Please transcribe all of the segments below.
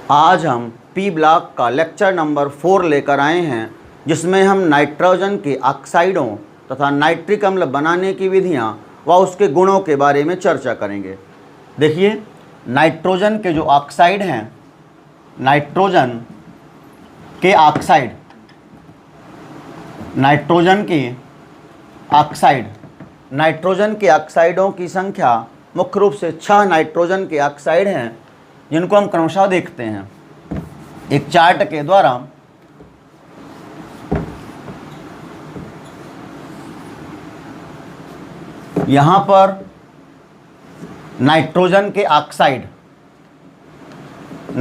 आज हम P block का लेक्चर नंबर 4 लेकर आए हैं, जिसमें हम नाइट्रोजन के ऑक्साइडों तथा नाइट्रिक अम्ल बनाने की विधियां व उसके गुणों के बारे में चर्चा करेंगे। देखिए, नाइट्रोजन के जो ऑक्साइड हैं, नाइट्रोजन के ऑक्साइड, नाइट्रोजन के ऑक्साइडों की संख्या मुख्य रूप से 6 नाइट्रोजन के ऑक्साइड हैं, जिनको हम क्रमशः देखते हैं एक चार्ट के द्वारा। यहां पर नाइट्रोजन के ऑक्साइड, ये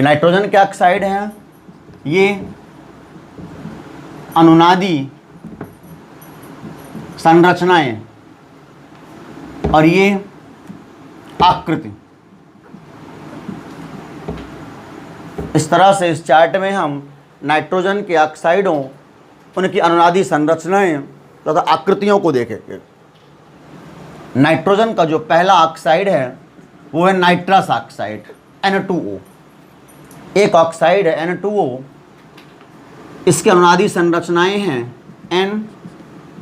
नाइट्रोजन के ऑक्साइड हैं। ये अनुनादी संरचनाएं और ये आकृति। इस तरह से इस चार्ट में हम नाइट्रोजन के ऑक्साइडों, उनकी अनुनादी संरचनाएं तथा आकृतियों को देखेंगे। नाइट्रोजन का जो पहला ऑक्साइड है वो है नाइट्रस ऑक्साइड, N2O। एक ऑक्साइड है N2O। इसकी अनुनादी संरचनाएं हैं N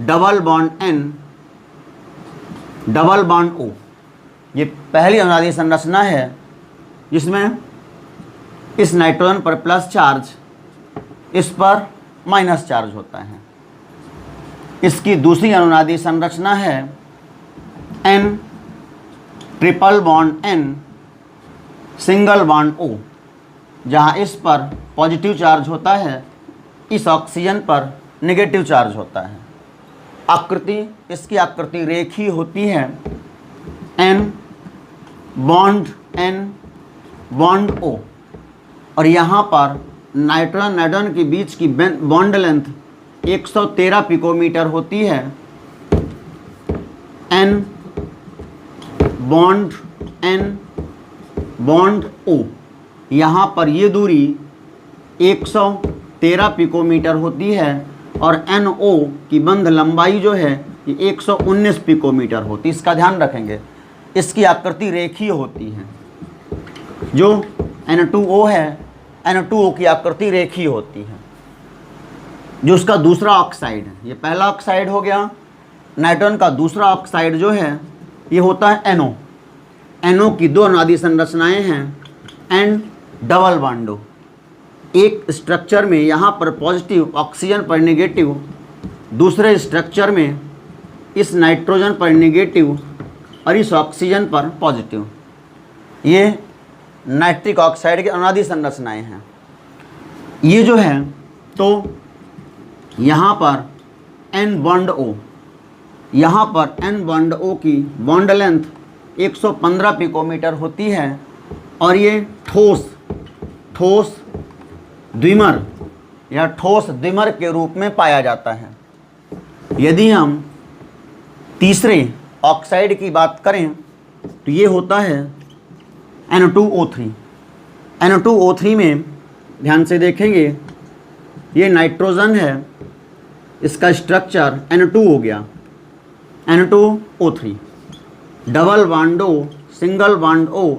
double bond N double bond O। ये पहली अनुनादी संरचना है जिसमें इस नाइट्रोजन पर प्लस चार्ज, इस पर माइनस चार्ज होता है। इसकी दूसरी अनुनादी संरचना है N triple bond N single bond O, जहाँ इस पर पॉजिटिव चार्ज होता है, इस ऑक्सीजन पर नेगेटिव चार्ज होता है। आकृति, इसकी आकृति रेखीय होती है। N बॉन्ड O, और यहाँ पर नाइट्रोजन के बीच की बॉन्ड लेंथ 113 पिकोमीटर होती है। N बॉन्ड O, यहाँ पर ये दूरी 113 पिकोमीटर होती है, और NO की बंध लंबाई जो है ये 119 पिकोमीटर होती है। इसका ध्यान रखेंगे, इसकी आकृति रेखीय होती है। जो N2O है, N2O की आकृति रेखीय होती है। जो उसका दूसरा ऑक्साइड है, ये पहला ऑक्साइड हो गया। नाइट्रोजन का दूसरा ऑक्साइड जो है ये होता है NO। NO की दो अनुनादी संरचनाएं हैं N डबल बॉन्ड O। एक स्ट्रक्चर में यहाँ पर पॉजिटिव, ऑक्सीजन पर नेगेटिव, दूसरे स्ट्रक्चर में इस नाइट्रोजन पर नेगेटिव और इस ऑक्सीजन पर पॉजिटिव। ये नाइट्रिक ऑक्साइड की अनुनादी संरचनाएं हैं। ये जो है, तो यहाँ पर N बॉन्ड O, यहाँ पर N बॉन्ड O की बॉन्ड लेंथ 115 पिकोमीटर होती है, और ये ठोस द्विमर या ठोस द्विमर के रूप में पाया जाता है। यदि हम तीसरे ऑक्साइड की बात करें तो ये होता है N2O3। N2O3 में ध्यान से देखेंगे, ये नाइट्रोजन है, इसका स्ट्रक्चर N2 हो गया, N2O3 double bond O single bond O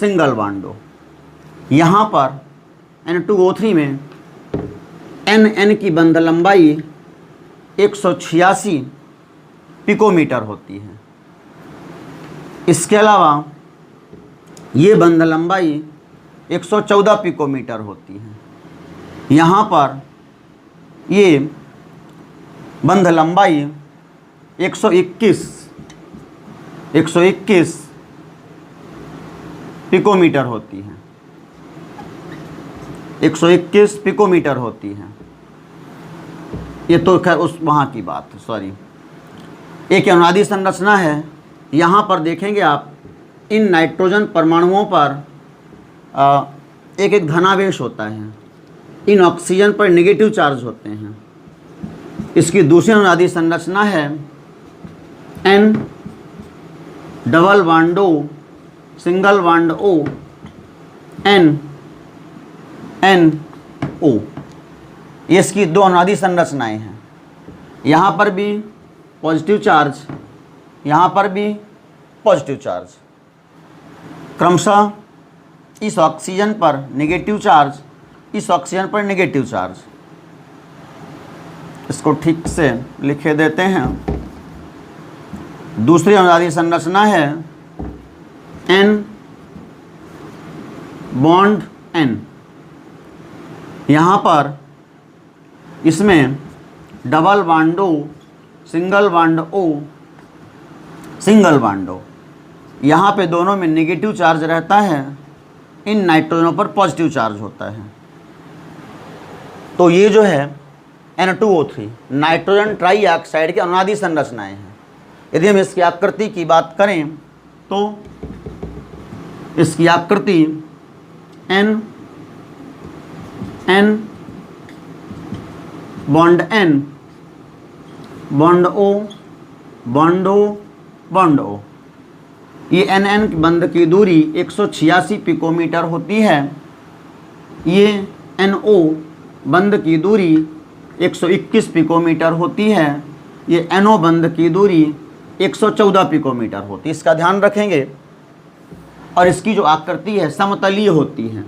single bond O। यहाँ पर N2O3 में N की बंध लंबाई 186 पिकोमीटर होती है। इसके अलावा ये बंध लंबाई 114 पिकोमीटर होती है। यहाँ पर ये बंध लंबाई 121 पिकोमीटर होती है। 121 पिकोमीटर होती है। ये तो खैर उस वहाँ की बात है, सॉरी। एक अनुनादी संरचना है। यहाँ पर देखेंगे आप, इन नाइट्रोजन परमाणुओं पर एक एक धनावेश होता है, इन ऑक्सीजन पर नेगेटिव चार्ज होते हैं। इसकी दूसरी अनुनादी संरचना है N double bond O single bond O NO। ये इसकी दो अनुनादी संरचनाएं हैं। यहाँ पर भी पॉजिटिव चार्ज, यहाँ पर भी पॉजिटिव चार्ज। क्रमशः इस ऑक्सीजन पर नेगेटिव चार्ज, इस ऑक्सीजन पर नेगेटिव चार्ज। इसको ठीक से लिखे देते हैं। दूसरी अनुनादी संरचना है N बॉन्ड N। यहाँ पर इसमें double bond O, single bond O, single bond O। यहाँ पे दोनों में नेगेटिव चार्ज रहता है, इन नाइट्रोजनों पर पॉजिटिव चार्ज होता है। तो ये जो है N2O3 नाइट्रोजन ट्राई ऑक्साइड की अनुनादी संरचनाएं हैं। यदि हम इसकी आकृति की बात करें तो इसकी आकृति N bond N, bond O, bond O, bond O। ये NN बंध की दूरी 186 पिकोमीटर होती है। ये NO बंध की दूरी 121 पिकोमीटर होती है। ये NO बंध की दूरी 114 पिकोमीटर होती है। इसका ध्यान रखेंगे। और इसकी जो आकृति है समतलीय होती है।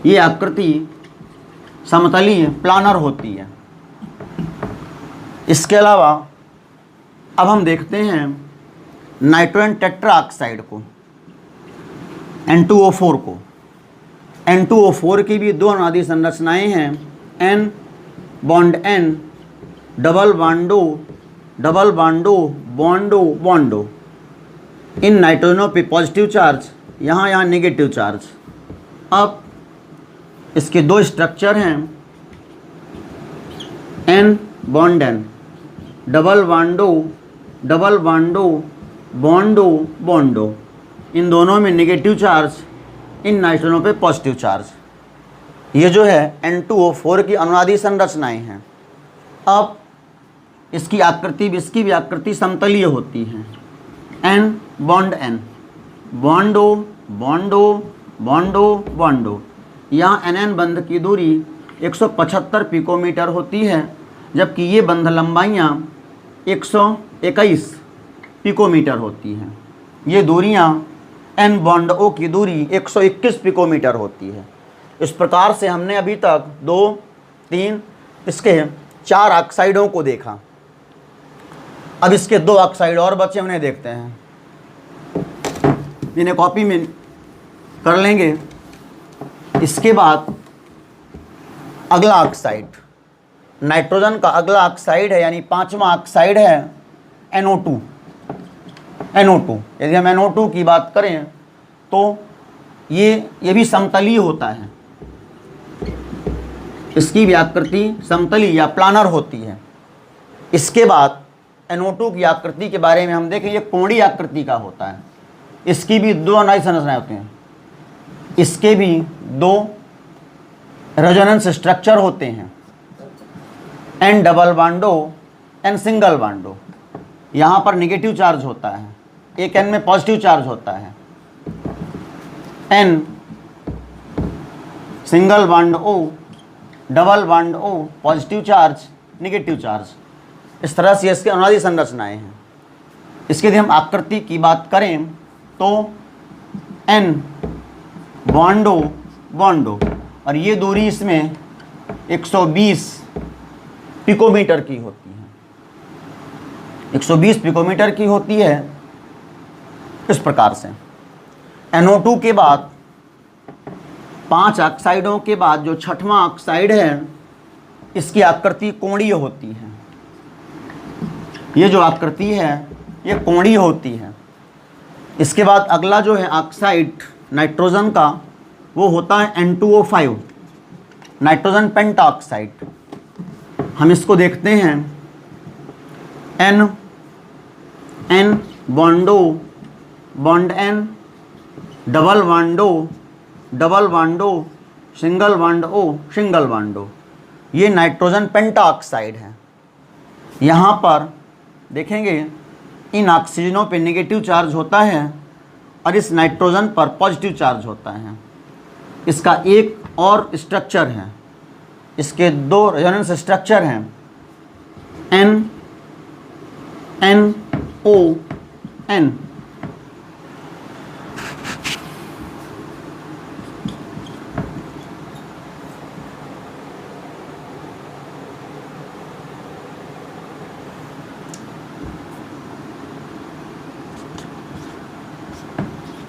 ये आकृति समतलीय प्लानर होती है। इसके अलावा अब हम देखते हैं नाइट्रोजन टेट्रा ऑक्साइड को, N2O4 को। N2O4 की भी दो अनुनादी संरचनाएं हैं, N bond N, double bond O, double bond O, bond O, bond O। इन नाइट्रोजनों पे पॉजिटिव चार्ज, यहाँ नेगेटिव चार्ज। अब इसके दो स्ट्रक्चर हैं, N bond N, double bond O, double bond O, bond O, bond O। इन दोनों में negative charge, इन नाइट्रोजनों पे positive charge. ये जो है N2O4 की अनुनादी संरचनाएं हैं। अब इसकी आकृति भी, इसकी भी आकृति समतलीय होती है। N bond N, bond O, bond O, bond O, bond O। यहाँ NN बंध की दूरी 175 पिकोमीटर होती है, जबकि ये बंध लंबाइयाँ 121 पिकोमीटर होती हैं। ये दूरियाँ N बॉन्ड O की दूरी 121 पिकोमीटर होती है। इस प्रकार से हमने अभी तक 2, 3, इसके 4 ऑक्साइडों को देखा। अब इसके 2 ऑक्साइड और बचे, उन्हें देखते हैं। इन्हें कॉपी में कर लेंगे। इसके बाद अगला ऑक्साइड, नाइट्रोजन का अगला ऑक्साइड है, यानी 5वां ऑक्साइड है NO2। NO2, यदि हम NO2 की बात करें तो ये भी समतलीय होता है। इसकी भी आकृति समतलीय या प्लानर होती है। इसके बाद NO2 की आकृति के बारे में हम देखें, ये कोणीय आकृति का होता है। इसकी भी 2 अनुनादी संरचनाएं होती हैं। इसके भी 2 रेजोनेंस स्ट्रक्चर होते हैं, N double bond O, N single bond O। यहाँ पर नेगेटिव चार्ज होता है, एक N में पॉजिटिव चार्ज होता है। N single bond O, double bond O, positive charge, negative charge. इस तरह से इसके अनुनादी संरचनाएं हैं। इसके यदि हम आकृति की बात करें तो N bond O, bond O, और ये दूरी इसमें 120 पिकोमीटर की होती है। 120 पिकोमीटर की होती है। इस प्रकार से NO2 के बाद 5 ऑक्साइडों के बाद जो 6वां ऑक्साइड है, इसकी आकृति कोणीय होती है। ये जो आकृति है ये कोणीय होती है। इसके बाद अगला जो है ऑक्साइड नाइट्रोजन का, वो होता है N2O5, नाइट्रोजन पेंटाऑक्साइड। हम इसको देखते हैं, N bond O, bond N, double bond O, double bond O, single bond O, single bond O। ये नाइट्रोजन पेंटाऑक्साइड है। यहाँ पर देखेंगे इन ऑक्सीजनों पे नेगेटिव चार्ज होता है और इस नाइट्रोजन पर पॉजिटिव चार्ज होता है। इसका एक और स्ट्रक्चर है, इसके 2 रेजोनेंस स्ट्रक्चर हैं, N O N,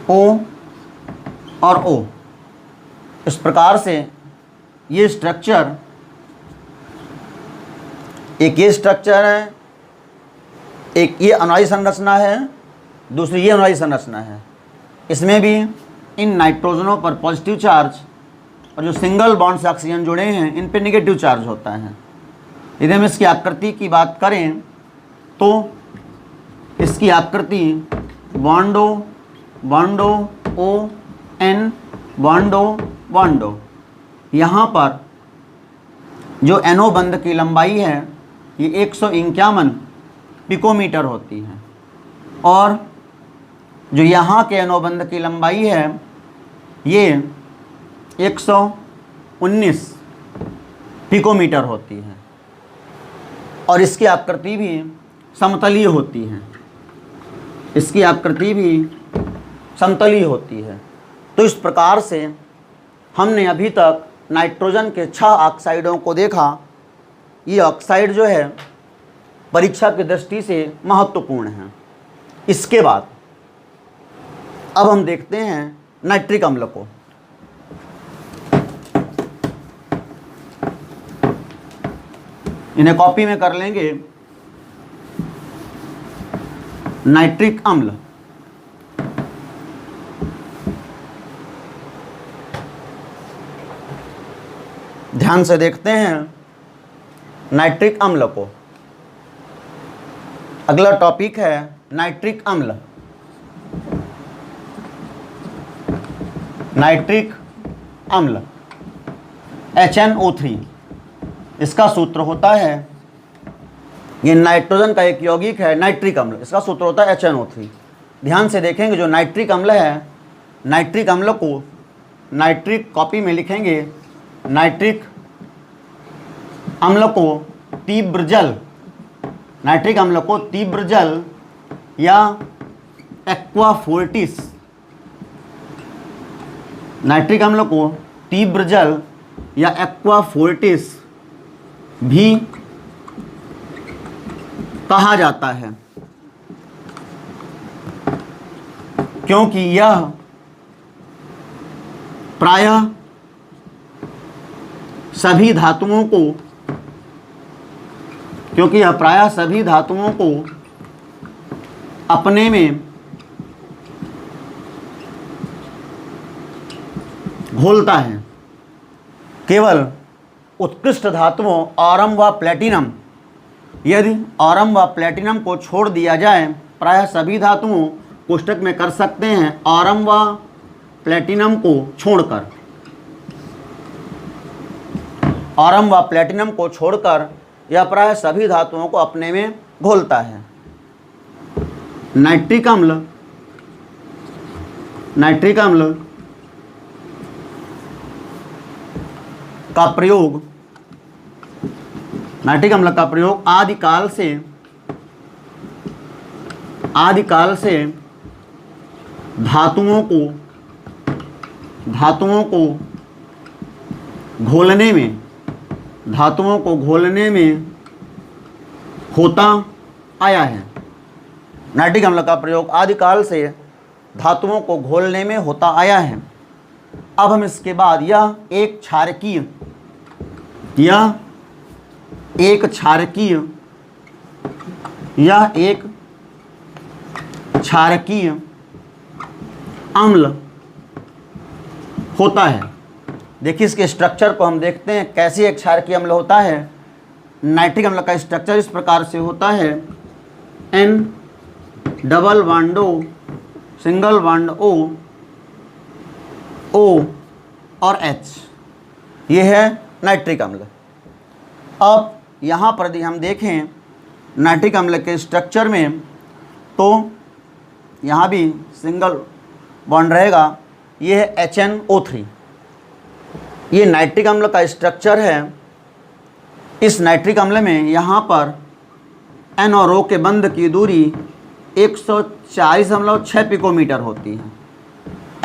O और O। इस प्रकार से ये स्ट्रक्चर, एक ये स्ट्रक्चर है, एक ये अनुनायी संरचना है, दूसरी ये अनुनायी संरचना है। इसमें भी इन नाइट्रोजनों पर पॉजिटिव चार्ज और जो सिंगल बॉन्ड से ऑक्सीजन जुड़े हैं इन पे नेगेटिव चार्ज होता है। यदि हम इसकी आकृति की बात करें तो इसकी आकृति बॉन्डो बॉन्डो ओ एन बॉन्डो बॉन्डो। यहाँ पर जो NO बंध की लंबाई है ये 151 पिकोमीटर होती है और जो यहाँ के NO बंध की लंबाई है ये 119 पिकोमीटर होती है और इसकी आकृति भी समतलीय होती है। इसकी आकृति भी समतलीय होती है। तो इस प्रकार से हमने अभी तक नाइट्रोजन के 6 ऑक्साइडों को देखा। ये ऑक्साइड जो है परीक्षा की दृष्टि से महत्वपूर्ण है। इसके बाद अब हम देखते हैं नाइट्रिक अम्ल को। इन्हें कॉपी में कर लेंगे। नाइट्रिक अम्ल, ध्यान से देखते हैं नाइट्रिक अम्ल को। अगला टॉपिक है नाइट्रिक अम्ल। नाइट्रिक अम्ल HNO3, इसका सूत्र होता है, ये नाइट्रोजन का एक यौगिक है नाइट्रिक अम्ल, इसका सूत्र होता है HNO3। ध्यान से देखेंगे जो नाइट्रिक अम्ल है, नाइट्रिक अम्ल को नाइट्रिक कॉपी में लिखेंगे, नाइट्रिक अम्ल को तीव्र जल, नाइट्रिक अम्ल को तीव्र जल या एक्वा फोर्टिस, नाइट्रिक अम्ल को तीव्र जल या एक्वा फोर्टिस भी कहा जाता है, क्योंकि यह प्रायः सभी धातुओं को अपने में घोलता है। केवल उत्कृष्ट धातुओं ऑरम व प्लैटिनम, यदि ऑरम व प्लैटिनम को छोड़ दिया जाए, प्रायः सभी धातुओं, कोष्टक में कर सकते हैं ऑरम व प्लैटिनम को छोड़कर, ऑरम व प्लैटिनम को छोड़कर यह प्रायः सभी धातुओं को अपने में घोलता है। नाइट्रिक अम्ल का प्रयोग, नाइट्रिक अम्ल का प्रयोग आदिकाल से धातुओं को घोलने में होता आया है। नाइट्रिक अम्ल का प्रयोग आदिकाल से धातुओं को घोलने में होता आया है। अब हम इसके बाद यह एक क्षारकीय अम्ल होता है। देखिए इसके स्ट्रक्चर को हम देखते हैं कैसे एक क्षारकीय अम्ल होता है। नाइट्रिक अम्ल का स्ट्रक्चर इस प्रकार से होता है, N double bond O, single bond O और H, ये है नाइट्रिक अम्ल। अब यहाँ पर यदि हम देखें नाइट्रिक अम्ल के स्ट्रक्चर में, तो यहाँ भी सिंगल बॉन्ड रहेगा, ये है HNO3। ये नाइट्रिक अम्ल का स्ट्रक्चर है। इस नाइट्रिक अम्ल में यहाँ पर N और O के बंध की दूरी 140.6 पिकोमीटर होती है।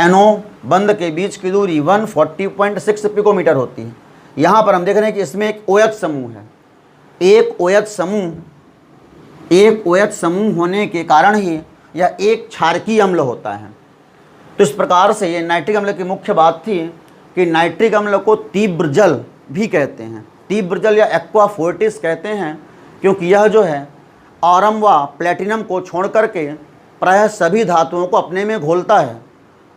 NO बंध के बीच की दूरी 140.6 पिकोमीटर होती है। यहाँ पर हम देख रहे हैं कि इसमें एक OH समूह है। एक OH समूह होने के कारण ही यह एक क्षारकीय अम्ल होता है। तो इस प्रकार से ये नाइट्रिक अम्ल की मुख्य बात थी कि नाइट्रिक अम्ल को तीव्र जल भी कहते हैं, तीव्र जल या एक्वा फोर्टिस कहते हैं, क्योंकि यह जो है ऑरम व प्लेटिनम को छोड़ करके प्रायः सभी धातुओं को अपने में घोलता है।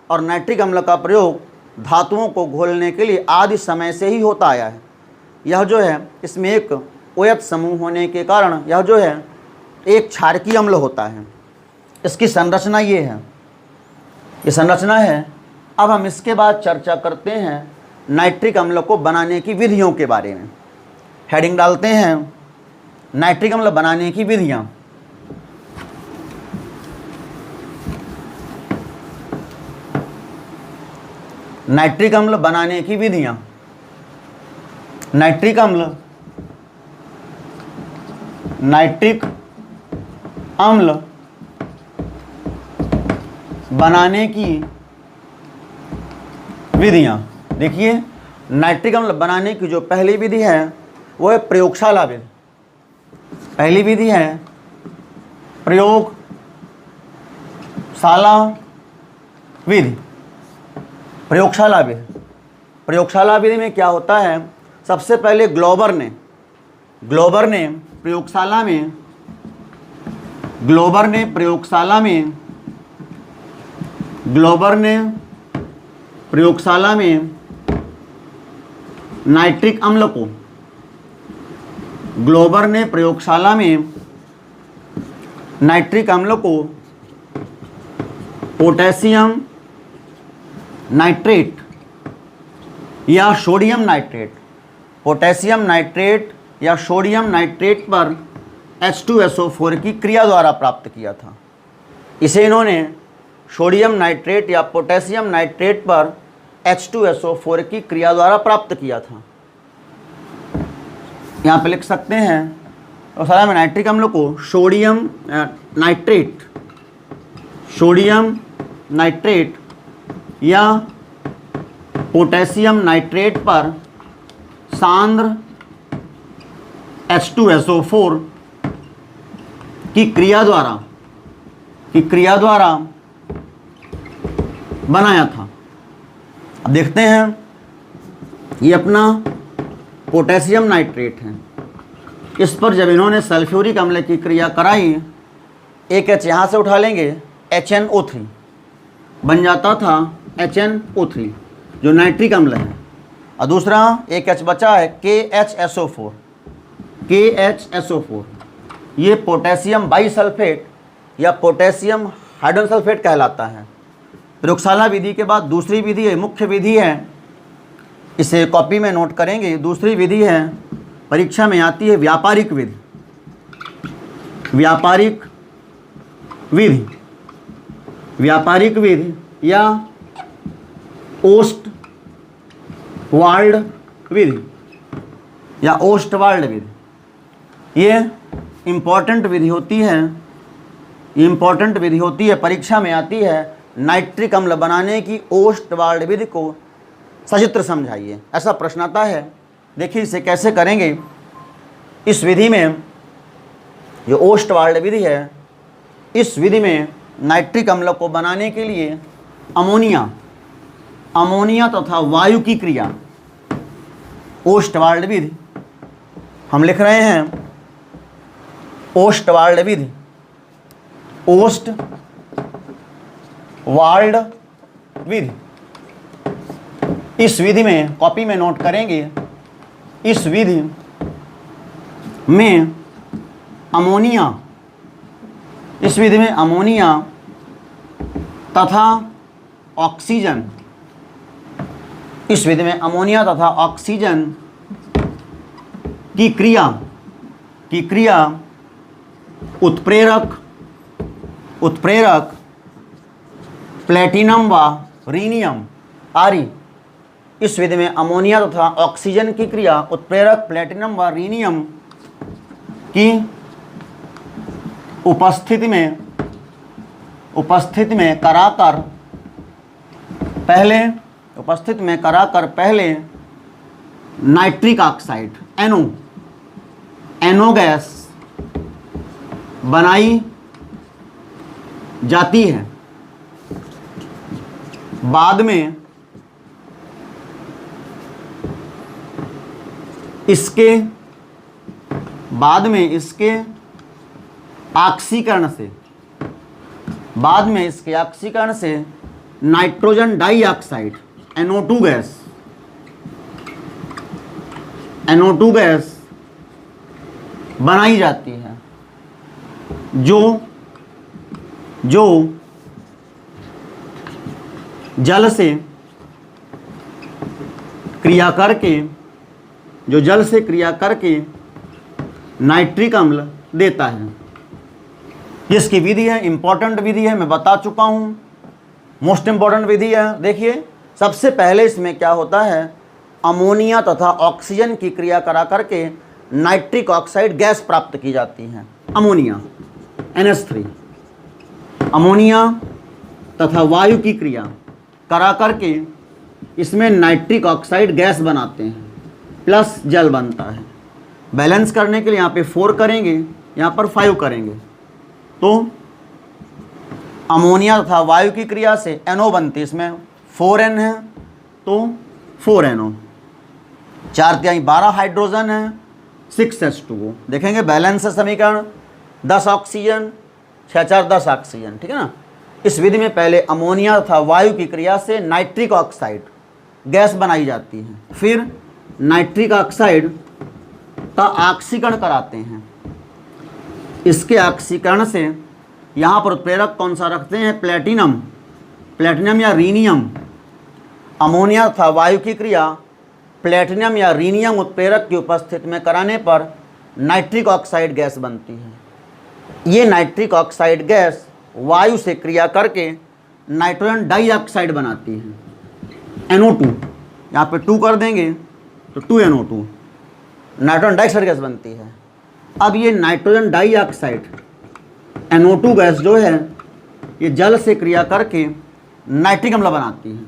और नाइट्रिक अम्ल का प्रयोग धातुओं को घोलने के लिए आदि समय से ही होता आया है। यह जो है इसमें एक ओयत समूह होने के कारण यह जो है एक क्षारकीय अम्ल होता है। इसकी संरचना ये है, ये संरचना है। अब हम इसके बाद चर्चा करते हैं नाइट्रिक अम्ल को बनाने की विधियों के बारे में। हेडिंग डालते हैं नाइट्रिक अम्ल बनाने की विधियाँ। नाइट्रिक अम्ल बनाने की विधियाँ। नाइट्रिक अम्ल बनाने की विधियाँ। देखिए, नाइट्रिक अम्ल बनाने की जो पहली विधि है वो है प्रयोगशाला विधि। पहली विधि है प्रयोगशाला विधि। प्रयोगशाला विधि, प्रयोगशाला विधि में क्या होता है, सबसे पहले ग्लोबर ने प्रयोगशाला में नाइट्रिक अम्ल को पोटेशियम नाइट्रेट या सोडियम नाइट्रेट पर H2SO4 की क्रिया द्वारा प्राप्त किया था। इसे इन्होंने सोडियम नाइट्रेट या पोटेशियम नाइट्रेट पर H2SO4 की क्रिया द्वारा प्राप्त किया था। यहाँ पे लिख सकते हैं और सारा में नाइट्रिक अम्ल को सोडियम नाइट्रेट या पोटेशियम नाइट्रेट पर सांद्र H2SO4 की क्रिया द्वारा बनाया था। अब देखते हैं, ये अपना पोटेशियम नाइट्रेट है। इस पर जब इन्होंने सल्फ्यूरिक अम्ल की क्रिया कराई, एक H यहाँ से उठा लेंगे, HNO3 बन जाता था HNO3 जो नाइट्रिक अम्ल है। और दूसरा एक H बचा है KHSO4, ये पोटेशियम बाईसल्फेट या पोटेशियम हाइड्रोजन सल्फेट कहलाता है। प्रयोगशाला विधि के बाद दूसरी विधि है, मुख्य विधि है, इसे कॉपी में नोट करेंगे। दूसरी विधि है, परीक्षा में आती है, व्यापारिक विधि या ओस्टवाल्ड विधि। ये इम्पॉर्टेंट विधि होती है, परीक्षा में आती है। नाइट्रिक अम्ल बनाने की ओस्टवाल्ड विधि को सचित्र समझाइए, ऐसा प्रश्न आता है। देखिए इसे कैसे करेंगे। इस विधि में जो ओस्टवाल्ड विधि है, इस विधि में नाइट्रिक अम्ल को बनाने के लिए अमोनिया तथा वायु की क्रिया, ओस्टवाल्ड विधि हम लिख रहे हैं। ओस्टवाल्ड विधि, इस विधि में कॉपी में नोट करेंगे, इस विधि में अमोनिया तथा ऑक्सीजन की क्रिया उत्प्रेरक प्लेटिनम व रीनियम आरी। इस विधि में अमोनिया तथा ऑक्सीजन की क्रिया उत्प्रेरक प्लेटिनम व रीनियम की उपस्थिति में कराकर पहले नाइट्रिक ऑक्साइड NO गैस बनाई जाती है। बाद में इसके ऑक्सीकरण से नाइट्रोजन डाइऑक्साइड NO2 गैस बनाई जाती है, जो जल से क्रिया करके नाइट्रिक अम्ल देता है। इसकी विधि है, इंपॉर्टेंट विधि है, मैं बता चुका हूं, मोस्ट इंपॉर्टेंट विधि है। देखिए सबसे पहले इसमें क्या होता है, अमोनिया तथा ऑक्सीजन की क्रिया करा करके नाइट्रिक ऑक्साइड गैस प्राप्त की जाती है। अमोनिया NH3, अमोनिया तथा वायु की क्रिया करा करके इसमें नाइट्रिक ऑक्साइड गैस बनाते हैं, प्लस जल बनता है। बैलेंस करने के लिए यहाँ पे 4 करेंगे, यहाँ पर 5 करेंगे, तो अमोनिया तथा वायु की क्रिया से NO बनती है, इसमें 4N है तो 4NO, 4 12 हाइड्रोजन है, 6H2O। देखेंगे बैलेंस है समीकरण, 10 ऑक्सीजन 6 4 10 ऑक्सीजन, ठीक है ना। इस विधि में पहले अमोनिया तथा वायु की क्रिया से नाइट्रिक ऑक्साइड गैस बनाई जाती है, फिर नाइट्रिक ऑक्साइड का ऑक्सीकरण कराते हैं। इसके ऑक्सीकरण से यहाँ पर उत्प्रेरक कौन सा रखते हैं, प्लेटिनम या रीनियम। अमोनिया तथा वायु की क्रिया प्लेटिनम या रीनियम उत्प्रेरक की उपस्थिति में कराने पर नाइट्रिक ऑक्साइड गैस बनती है। ये नाइट्रिक ऑक्साइड गैस वायु से क्रिया करके नाइट्रोजन डाइऑक्साइड बनाती है, NO2। यहाँ पे 2 कर देंगे तो 2NO2, नाइट्रोजन डाइऑक्साइड गैस बनती है। अब ये नाइट्रोजन डाइऑक्साइड NO2 गैस जो है ये जल से क्रिया करके नाइट्रिक अम्ल बनाती है।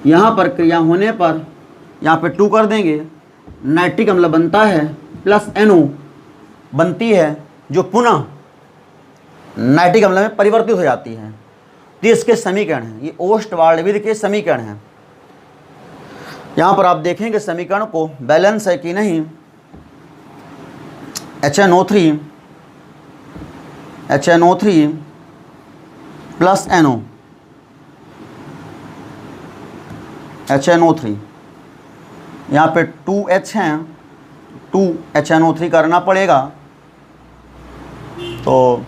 यहाँ पर क्रिया होने पर यहाँ पे 2 कर देंगे, नाइट्रिक अम्ल बनता है, प्लस NO बनती है, जो पुनः नाइट्रिक अम्ल में परिवर्तित हो जाती है। तो इसके समीकरण हैं, ये ओस्टवाल्ड विधि के समीकरण हैं। यहाँ पर आप देखेंगे समीकरण को बैलेंस है कि नहीं। HNO3 प्लस NO, HNO3 यहाँ पे 2H हैं, 2HNO3 करना पड़ेगा, तो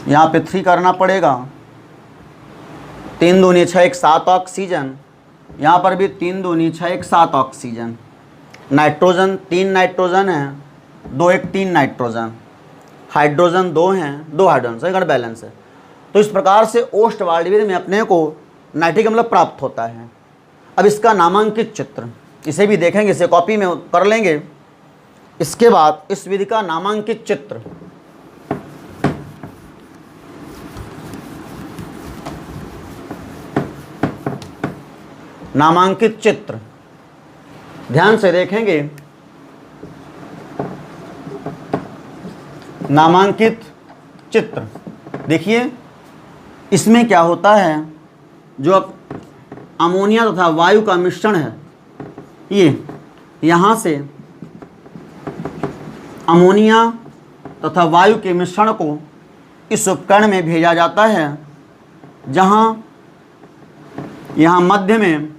यहाँ पे 3 करना पड़ेगा, 3 दूनी 6 1 7 ऑक्सीजन, यहाँ पर भी 3 दूनी 6 1 7 ऑक्सीजन। नाइट्रोजन 3 नाइट्रोजन है, 2 1 3 नाइट्रोजन, हाइड्रोजन 2 हैं, 2 हाइड्रोजन, सही गण बैलेंस है। तो इस प्रकार से ओस्टवाल्ड विधि में अपने को नाइट्रिक अम्ल प्राप्त होता है। अब इसका नामांकित चित्र, इसे भी देखेंगे, इसे कॉपी में कर लेंगे। इसके बाद इस विधि का नामांकित चित्र, नामांकित चित्र ध्यान से देखेंगे। नामांकित चित्र देखिए, इसमें क्या होता है, जो अमोनिया तथा वायु का मिश्रण है, ये यहाँ से अमोनिया तथा वायु के मिश्रण को इस उपकरण में भेजा जाता है, जहाँ यहाँ मध्य में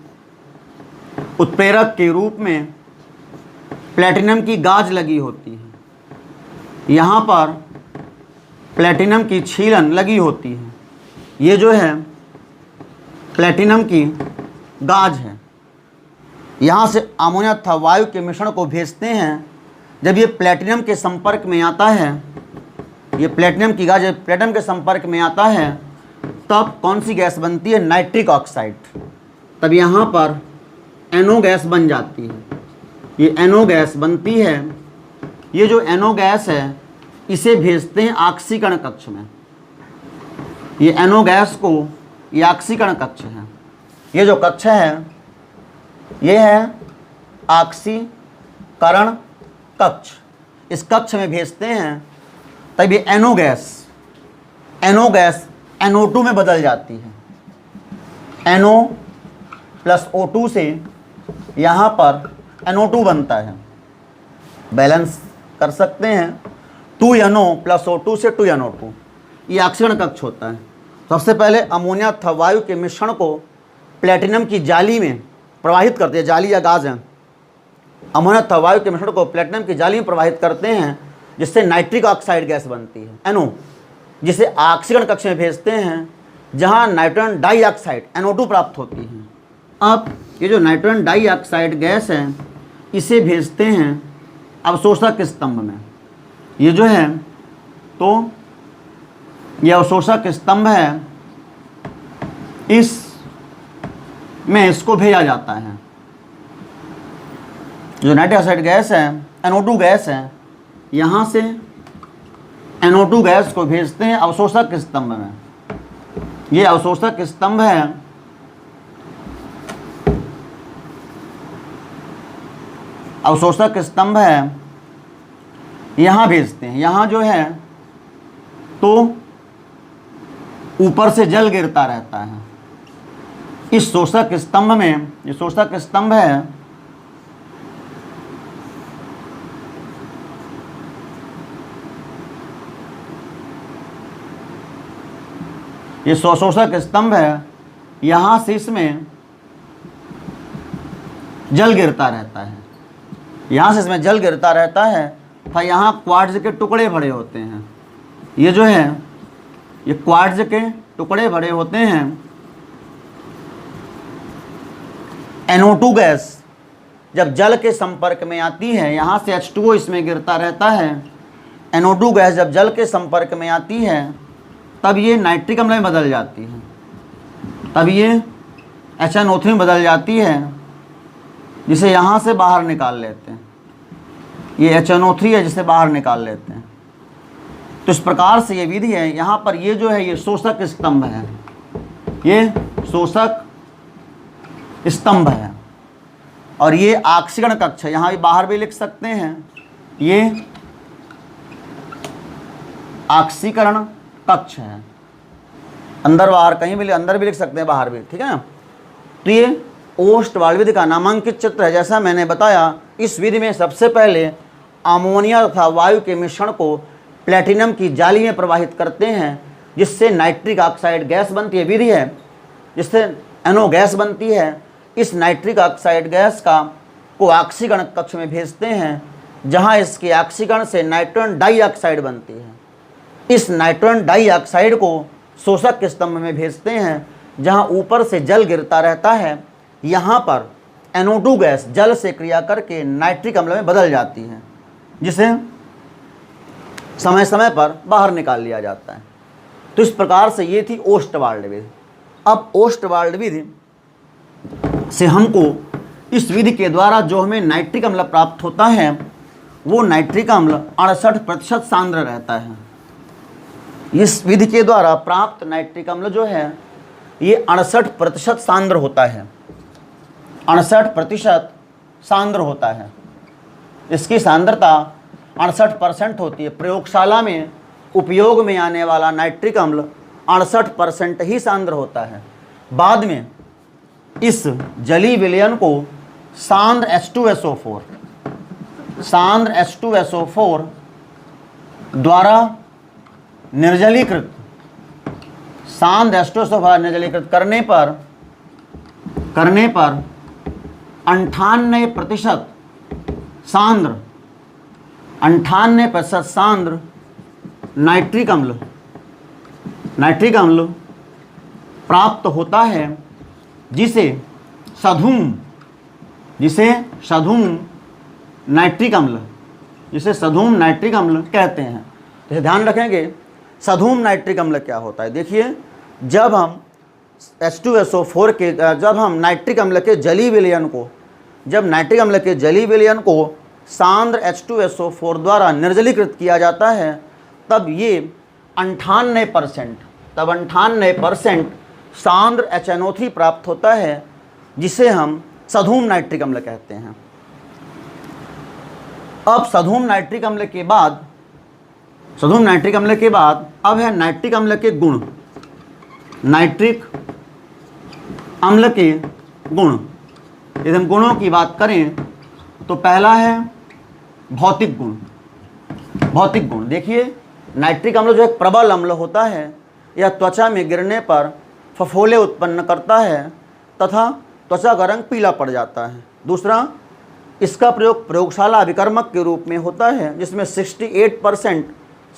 उत्प्रेरक के रूप में प्लेटिनम की गाज लगी होती है। यहाँ पर प्लेटिनम की छीलन लगी होती है। ये जो है प्लेटिनम की गाज है। यहाँ से अमोनिया तथा वायु के मिश्रण को भेजते हैं। जब ये प्लेटिनम के संपर्क में आता है, ये प्लेटिनम की गाज प्लेटिनम के संपर्क में आता है, तब कौन सी गैस बनती है, नाइट्रिक ऑक्साइड। तब यहाँ पर NO गैस बन जाती है। ये NO गैस बनती है। ये जो NO गैस है, इसे भेजते हैं ऑक्सीकरण कक्ष में। ये NO गैस को, ये ऑक्सीकरण कक्ष है। ये जो कक्ष है, ये है ऑक्सीकरण कक्ष। इस कक्ष में भेजते हैं, तब ये NO गैस NO2 में बदल जाती है। NO प्लस O2 से यहाँ पर NO2 बनता है। बैलेंस कर सकते हैं। 2NO प्लस O2 से 2NO2, ये ऑक्सीकरण कक्ष होता है। सबसे पहले अमोनिया तथा वायु के मिश्रण को प्लेटिनम की जाली में प्रवाहित करते हैं। जाली या गाज है। अमोनिया तथा वायु के मिश्रण को प्लेटिनम की जाली में प्रवाहित करते हैं, जिससे नाइट्रिक ऑक्साइड गैस बनती है NO, जिसे ऑक्सीकरण कक्ष में भेजते हैं, जहां नाइट्रोजन डाइऑक्साइड NO2 प्राप्त होती है। अब ये जो नाइट्रोजन डाइऑक्साइड गैस है, इसे भेजते हैं अवशोषक स्तंभ में। ये जो है तो ये अवशोषक स्तंभ है, इस में इसको भेजा जाता है। जो नाइट्रिक ऑक्साइड गैस है, NO2 गैस है, यहाँ से NO2 गैस को भेजते हैं अवशोषक स्तंभ में। ये अवशोषक स्तंभ है, अवशोषक स्तंभ है, यहाँ भेजते हैं। यहाँ जो है तो ऊपर से जल गिरता रहता है। इस शोषक स्तंभ में, ये शोषक स्तंभ है, ये शोषक स्तंभ है, यहाँ से इसमें जल गिरता रहता है। यहाँ से इसमें जल गिरता रहता है, तो यहाँ क्वार्ट्ज के टुकड़े भरे होते हैं। ये जो है ये क्वार्ट्ज के टुकड़े भरे होते हैं। NO2 गैस जब जल के संपर्क में आती है, यहाँ से H2O इसमें गिरता रहता है। NO2 गैस जब जल के संपर्क में आती है, तब ये नाइट्रिक अम्ल में बदल जाती है, तब ये HNO3 में बदल जाती है, जिसे यहाँ से बाहर निकाल लेते हैं। ये HNO3 है, जिसे बाहर निकाल लेते हैं। तो इस प्रकार से ये विधि है। यहाँ पर ये जो है ये शोषक स्तंभ है, ये शोषक स्तंभ है, और ये ऑक्सीकरण कक्ष है। यहाँ भी बाहर भी लिख सकते हैं, ये ऑक्सीकरण कक्ष है। अंदर बाहर कहीं भी, अंदर भी लिख सकते हैं, बाहर भी, ठीक है ना। तो ये ओस्टवाल्ड विधि का नामांकित चित्र है। जैसा मैंने बताया, इस विधि में सबसे पहले अमोनिया तथा वायु के मिश्रण को प्लेटिनम की जाली में प्रवाहित करते हैं, जिससे नाइट्रिक ऑक्साइड गैस बनती है। विधि है जिससे NO गैस बनती है। इस नाइट्रिक ऑक्साइड गैस को ऑक्सीकरण कक्ष में भेजते हैं, जहां इसके ऑक्सीकरण से नाइट्रोजन डाइऑक्साइड बनती है। इस नाइट्रोजन डाइऑक्साइड को शोषक स्तंभ में भेजते हैं, जहां ऊपर से जल गिरता रहता है। यहाँ पर NO2 गैस जल से क्रिया करके नाइट्रिक अम्ल में बदल जाती है, जिसे समय समय पर बाहर निकाल लिया जाता है। तो इस प्रकार से ये थी ओस्टवाल्ड विधि। अब ओस्टवाल्ड विधि से हमको इस विधि के द्वारा जो हमें नाइट्रिक अम्ल प्राप्त होता है, वो नाइट्रिक अम्ल 68% सांद्र रहता है। इस विधि के द्वारा प्राप्त नाइट्रिक अम्ल जो है ये 68% सांद्र होता है। 68% सांद्र होता है। इसकी सांद्रता 68% होती है। प्रयोगशाला में उपयोग में आने वाला नाइट्रिक अम्ल 68% ही सांद्र होता है। बाद में इस जलीय विलयन को सांद्र H2SO4 द्वारा निर्जलीकृत, सांद्र H2SO4 निर्जलीकृत करने पर 98% सांद्र 98% सांद्र नाइट्रिक अम्ल प्राप्त होता है, जिसे सधूम नाइट्रिक अम्ल कहते हैं। तो ध्यान रखेंगे, सधूम नाइट्रिक अम्ल क्या होता है। देखिए, जब हम H2SO4 के जब हम नाइट्रिक अम्ल के जलीय विलयन को सांद्र H2SO4 द्वारा निर्जलीकृत किया जाता है, तब ये 98% सांद्र HNO3 प्राप्त होता है, जिसे हम सधूम नाइट्रिक अम्ल कहते हैं। अब सधूम नाइट्रिक अम्ल के बाद अब है नाइट्रिक अम्ल के गुण। नाइट्रिक अम्ल के गुण। यदि हम गुणों की बात करें तो पहला है भौतिक गुण। भौतिक गुण देखिए, नाइट्रिक अम्ल जो एक प्रबल अम्ल होता है, यह त्वचा में गिरने पर फफोले उत्पन्न करता है तथा त्वचा का रंग पीला पड़ जाता है। दूसरा, इसका प्रयोग प्रयोगशाला अभिकर्मक के रूप में होता है, जिसमें 68%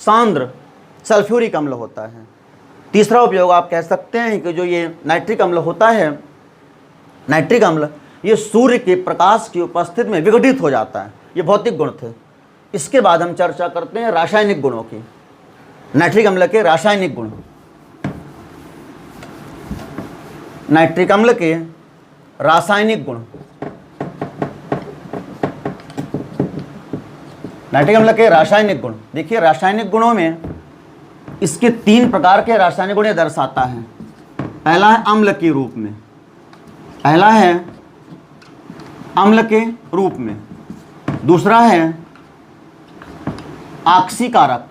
सांद्र सल्फ्यूरिक अम्ल होता है। तीसरा उपयोग आप कह सकते हैं कि जो ये नाइट्रिक अम्ल होता है, नाइट्रिक अम्ल ये सूर्य के प्रकाश की उपस्थिति में विघटित हो जाता है। ये भौतिक गुण थे। इसके बाद हम चर्चा करते हैं रासायनिक गुणों की। नाइट्रिक अम्ल के रासायनिक गुण। नाइट्रिक अम्ल के रासायनिक गुण। नाइट्रिक अम्ल के रासायनिक गुण देखिए, रासायनिक गुणों में इसके 3 प्रकार के रासायनिक गुण दर्शाता है। पहला है अम्ल के रूप में, पहला है अम्ल के रूप में। दूसरा है आक्सीकारक,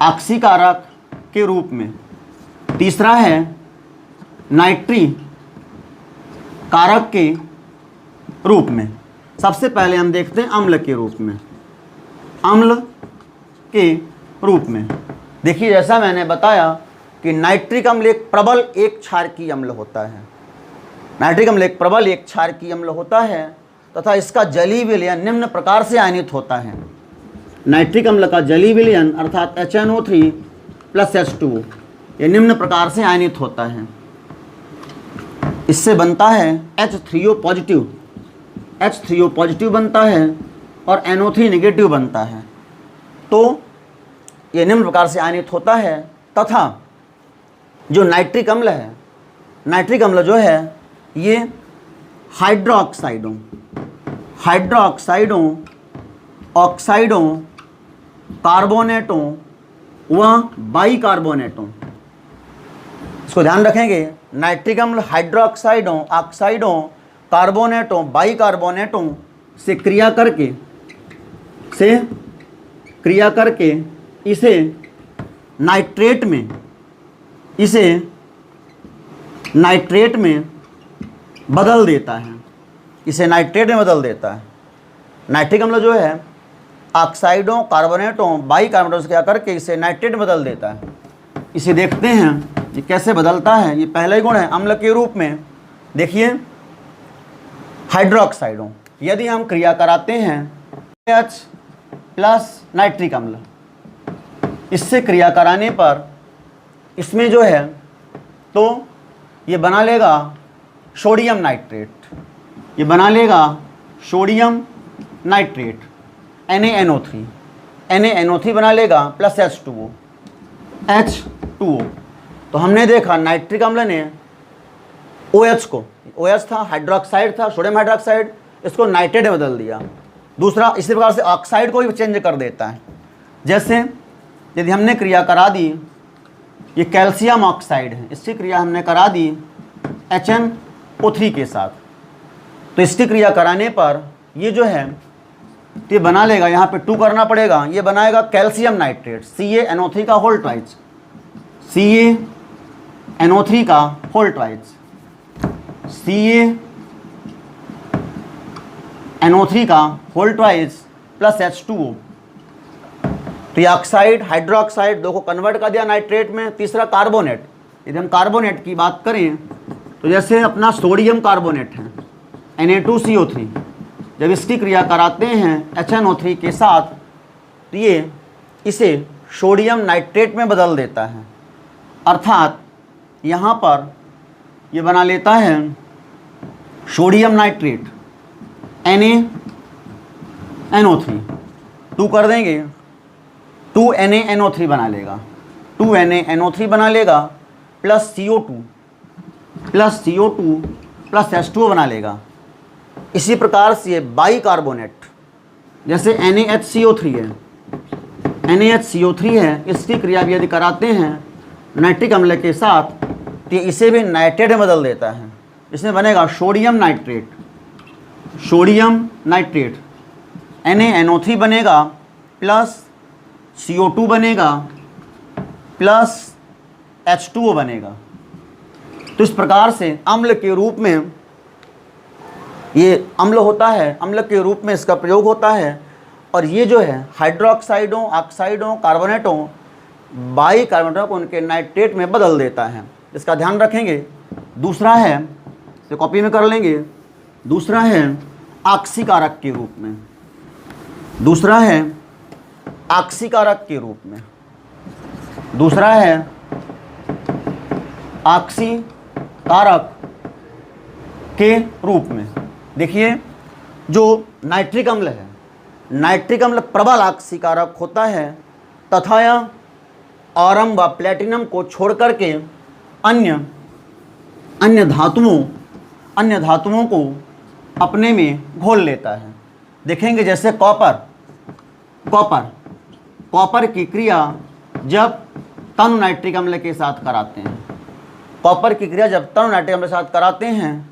आक्सीकारक के रूप में। तीसरा है नाइट्री कारक के रूप में। सबसे पहले हम देखते हैं अम्ल के रूप में। अम्ल के रूप में देखिए, जैसा मैंने बताया कि नाइट्रिक अम्ल एक प्रबल एक क्षारकीय अम्ल होता है। नाइट्रिक अम्ल एक प्रबल एक क्षारकीय अम्ल होता है तथा इसका जलीय विलयन निम्न प्रकार से आयनित होता है। नाइट्रिक अम्ल का जलीय विलयन अर्थात HNO3 + H2O ये निम्न प्रकार से आयनित होता है। इससे बनता है H3O पॉजिटिव, H3O पॉजिटिव बनता है और NO3 नेगेटिव बनता है। तो ये निम्न प्रकार से आयनित होता है तथा जो नाइट्रिक अम्ल है, नाइट्रिक अम्ल जो है ये हाइड्रोक्साइडों, हाइड्रोक्साइडों, ऑक्साइडों, कार्बोनेटों व बाइकार्बोनेटों, इसको ध्यान रखेंगे। नाइट्रिक अम्ल हाइड्रोक्साइडों, ऑक्साइडों, कार्बोनेटों, बाइकार्बोनेटों से क्रिया करके इसे नाइट्रेट में बदल देता है। इसे नाइट्रेट में बदल देता है। नाइट्रिक अम्ल जो है ऑक्साइडों, कार्बोनेटों, बाइकार्बोनेटों से क्या करके इसे नाइट्रेट में बदल देता है। इसे देखते हैं ये कैसे बदलता है। ये पहला ही गुण है अम्ल के रूप में। देखिए, हाइड्रोक्साइडों यदि हम क्रिया कराते हैं H प्लस नाइट्रिक अम्ल, इससे क्रिया कराने पर इसमें जो है तो ये बना लेगा सोडियम नाइट्रेट, ये बना लेगा सोडियम नाइट्रेट NaNO3, NaNO3 बना लेगा प्लस H2O। तो हमने देखा नाइट्रिक अम्ल ने OH को, OH था, हाइड्रोक्साइड था, सोडियम हाइड्रोक्साइड, इसको नाइट्रेट में बदल दिया। दूसरा, इसी प्रकार से ऑक्साइड को भी चेंज कर देता है। जैसे यदि हमने क्रिया करा दी, ये कैल्शियम ऑक्साइड है, इसकी क्रिया हमने करा दी HNO3 के साथ, तो इसकी क्रिया कराने पर ये जो है तो ये बना लेगा, यहाँ पे 2 करना पड़ेगा, ये बनाएगा कैल्शियम नाइट्रेट CaNO3 का होल ट्वाइस, CaNO3 का होल ट्वाइस, CaNO3 का होल ट्वाइस प्लस H2O। तो ये ऑक्साइड हाइड्रोक्साइड दो को कन्वर्ट कर दिया नाइट्रेट में। तीसरा कार्बोनेट, यदि हम कार्बोनेट की बात करें तो जैसे अपना सोडियम कार्बोनेट है Na2CO3, जब इसकी क्रिया कराते हैं HNO3 के साथ तो ये इसे सोडियम नाइट्रेट में बदल देता है। अर्थात यहाँ पर ये बना लेता है सोडियम नाइट्रेट NaNO3, 2 कर देंगे 2NaNO3 बना लेगा, 2NaNO3 बना लेगा प्लस CO2 प्लस H2O बना लेगा। इसी प्रकार से बाइकार्बोनेट, जैसे NaHCO3 है, NaHCO3 है, इसकी क्रिया भी यदि कराते हैं नाइट्रिक अम्ल के साथ तो इसे भी नाइट्रेट में बदल देता है। इसमें बनेगा सोडियम नाइट्रेट, NaNO3 बनेगा प्लस CO2 बनेगा प्लस H2O बनेगा। तो इस प्रकार से अम्ल के रूप में ये अम्ल होता है, अम्ल के रूप में इसका प्रयोग होता है। और ये जो है हाइड्रोक्साइडों, ऑक्साइडों, कार्बोनेटों, बाई कार्बोनेटों को उनके नाइट्रेट में बदल देता है। इसका ध्यान रखेंगे। दूसरा है, तो कॉपी में कर लेंगे, दूसरा है ऑक्सीकारक के रूप में, दूसरा है ऑक्सीकारक के रूप में, दूसरा है ऑक्सीकारक के रूप में। देखिए जो नाइट्रिक अम्ल है, नाइट्रिक अम्ल प्रबल ऑक्सीकारक होता है तथा यह ऑरम व प्लेटिनम को छोड़ करके अन्य धातुओं को अपने में घोल लेता है। देखेंगे जैसे कॉपर की क्रिया जब तनु नाइट्रिक अम्ल के साथ कराते हैं, कॉपर की क्रिया जब तनु नाइट्रिक अम्ल के साथ कराते हैं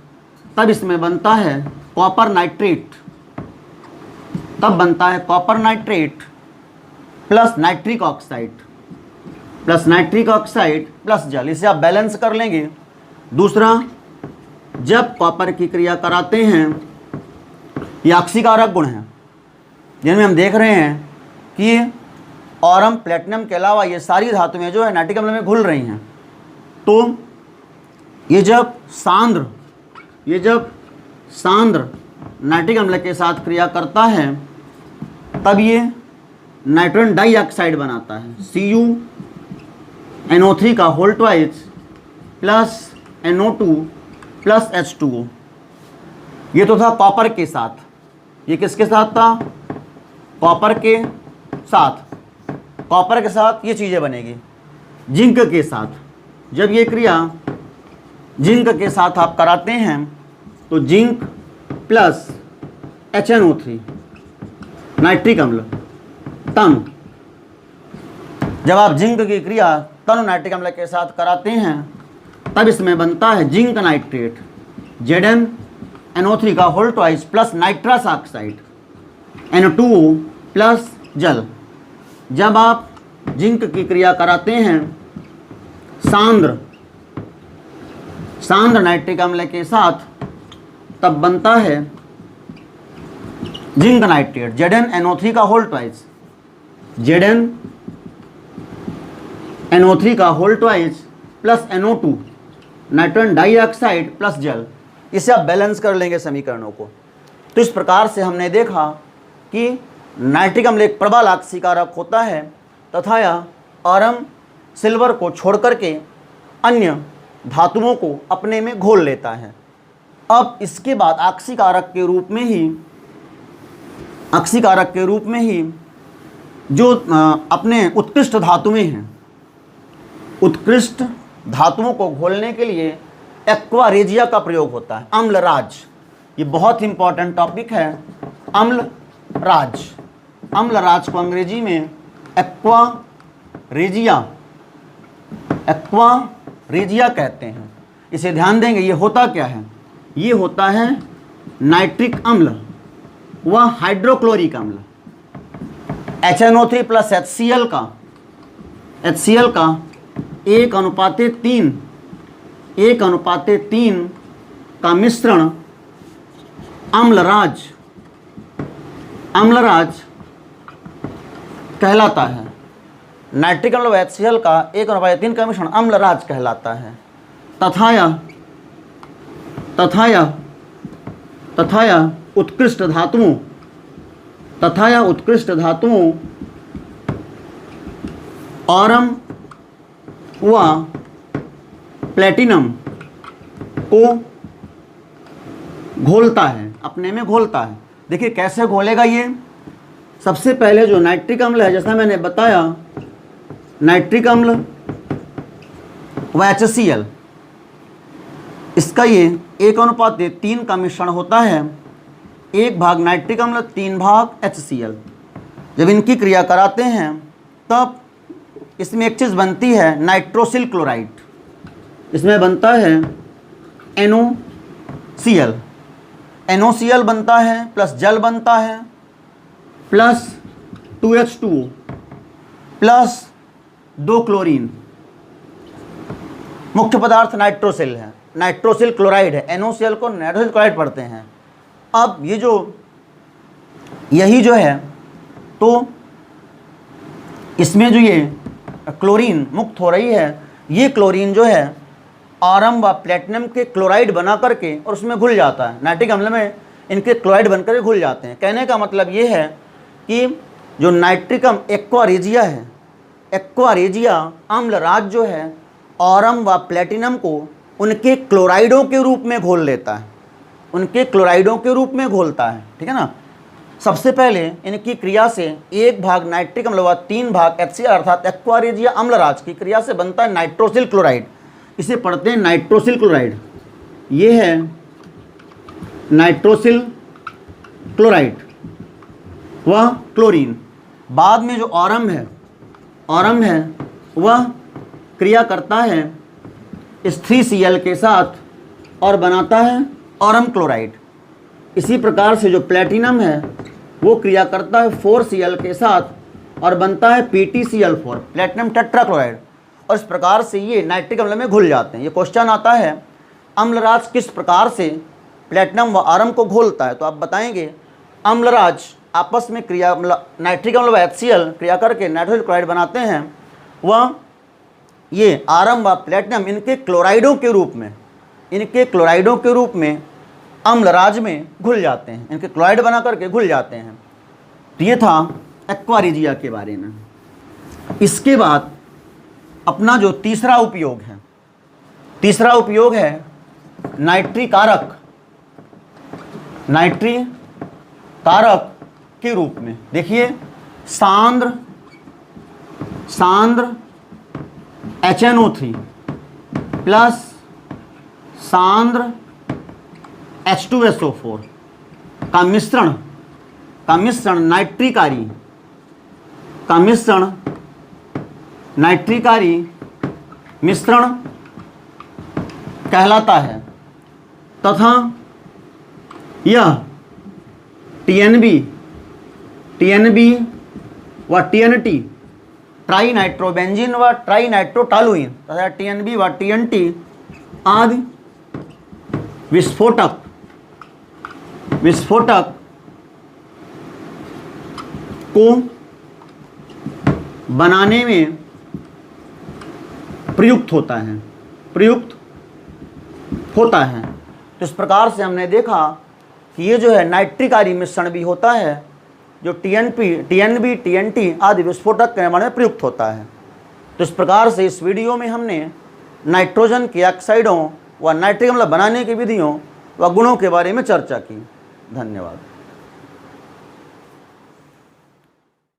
तब इसमें बनता है कॉपर नाइट्रेट, तब बनता है copper nitrate plus nitric oxide plus जल। इसे आप बैलेंस कर लेंगे। दूसरा, जब कॉपर की क्रिया कराते हैं, ये ऑक्सीकारक गुण है जिनमें हम देख रहे हैं कि ऑरम, प्लेटिनम के अलावा ये सारी धातुएं जो है नाइट्रिक अम्ल में घुल रही हैं। तो ये जब सांद्र नाइट्रिक अम्ल के साथ क्रिया करता है तब ये नाइट्रोजन डाइऑक्साइड बनाता है, CuNO3 का whole twice plus NO2 plus H2O। ये तो था कॉपर के साथ। ये किसके साथ था? कॉपर के साथ। कॉपर के साथ ये चीज़ें बनेगी। जिंक के साथ जब ये क्रिया जिंक के साथ आप कराते हैं तो जिंक प्लस HNO3 नाइट्रिक अम्ल तनु। जब आप जिंक की क्रिया तनु नाइट्रिक अम्ल के साथ कराते हैं तब इसमें बनता है जिंक नाइट्रेट, ZnNO3 का whole twice plus nitrous oxide N2O plus जल। जब आप जिंक की क्रिया कराते हैं सांद्र नाइट्रिक अम्ल के साथ तब बनता है जिंक नाइट्रेट, ZnNO3 का होल ट्वाइस, ZnNO3 का whole twice plus NO2 nitrogen dioxide plus जल। इसे आप बैलेंस कर लेंगे समीकरणों को। तो इस प्रकार से हमने देखा कि नाइट्रिक अम्ल एक प्रबल ऑक्सीकारक होता है तथा यह ऑरम, सिल्वर को छोड़ करके अन्य धातुओं को अपने में घोल लेता है। अब इसके बाद ऑक्सीकारक के रूप में ही जो अपने उत्कृष्ट धातुएं हैं, उत्कृष्ट धातुओं को घोलने के लिए एक्वा रेजिया का प्रयोग होता है, अम्लराज। ये बहुत इंपॉर्टेंट टॉपिक है, अम्लराज को अंग्रेजी में एक्वा रेजिया कहते हैं। इसे ध्यान देंगे। ये होता क्या है? ये होता है नाइट्रिक अम्ल व हाइड्रोक्लोरिक अम्ल, HNO3 प्लस HCl का 1:3 का मिश्रण अम्लराज कहलाता है। नाइट्रिक अम्ल व HCl का 1:3 का मिश्रण अम्लराज कहलाता है तथा यह उत्कृष्ट धातुओं ऑरम व प्लेटिनम को घोलता है, अपने में घोलता है। देखिए कैसे घोलेगा ये। सबसे पहले जो नाइट्रिक अम्ल है, जैसा मैंने बताया, नाइट्रिक अम्ल व HCl, इसका ये 1:3 का मिश्रण होता है। 1 भाग नाइट्रिक अम्ल, 3 भाग HCl। जब इनकी क्रिया कराते हैं तब इसमें एक चीज़ बनती है नाइट्रोसिल क्लोराइड। इसमें बनता है NOCl बनता है प्लस जल बनता है प्लस 2H2O प्लस 2 क्लोरीन मुख्य पदार्थ नाइट्रोसिल है, नाइट्रोसिल क्लोराइड है, NOCl को नाइट्रोसिल क्लोराइड पढ़ते हैं। अब ये जो यही जो है तो इसमें जो ये क्लोरीन मुक्त हो रही है, ये क्लोरीन जो है आरम व प्लेटिनम के क्लोराइड बना करके और उसमें घुल जाता है, नाइट्रिक अम्ल में इनके क्लोराइड बनकर घुल जाते हैं। कहने का मतलब ये है कि जो नाइट्रिक अम्ल एक्वा रेजिया है, एक्वा रेजिया अम्ल राज जो है आरम व प्लेटिनम को उनके क्लोराइडों के रूप में घोल लेता है, उनके क्लोराइडों के रूप में घोलता है, ठीक है ना। सबसे पहले इनकी क्रिया से 1 भाग नाइट्रिक अम्ल व 3 भाग HCl अर्थात एक्वा रेजिया अम्लराज की क्रिया से बनता है नाइट्रोसिल क्लोराइड। इसे पढ़ते हैं नाइट्रोसिल क्लोराइड। ये है नाइट्रोसिल क्लोराइड वह क्लोरीन। बाद में जो आरम है वह क्रिया करता है इस 3Cl के साथ और बनाता है आरम क्लोराइड। इसी प्रकार से जो प्लेटिनम है वो क्रिया करता है 4Cl के साथ और बनता है PtCl4 प्लेटिनम टेट्राक्लोराइड। और इस प्रकार से ये नाइट्रिक अम्ल में घुल जाते हैं। ये क्वेश्चन आता है अम्लराज किस प्रकार से प्लेटिनम व आरम को घोलता है, तो आप बताएंगे अम्लराज आपस में क्रिया नाइट्रिक अम्ल व HCl क्रिया करके नाइट्रोसिल क्लोराइड बनाते हैं। वह ये आरम व प्लेटिनम इनके क्लोराइडों के रूप में अम्लराज में घुल जाते हैं, इनके क्लोराइड बना करके घुल जाते हैं। तो ये था एक्वा रेजिया के बारे में। इसके बाद अपना जो तीसरा उपयोग है नाइट्री कारक के रूप में। देखिए सांद्र HNO3 प्लस सांद्र H2SO4 का मिश्रण नाइट्रिकारी मिश्रण कहलाता है तथा यह TNB व TNT ट्राई नाइट्रोबेंजीन व ट्राई नाइट्रोटॉलुइन तथा TNB व TNT आदि विस्फोटक को बनाने में प्रयुक्त होता है। तो इस प्रकार से हमने देखा कि ये जो है नाइट्रिकारी मिश्रण भी होता है जो TNB TNT आदि विस्फोटक के निर्माण में प्रयुक्त होता है। तो इस प्रकार से इस वीडियो में हमने नाइट्रोजन के ऑक्साइडों व नाइट्रिक अम्ल बनाने की विधियों व गुणों के बारे में चर्चा की। धन्यवाद।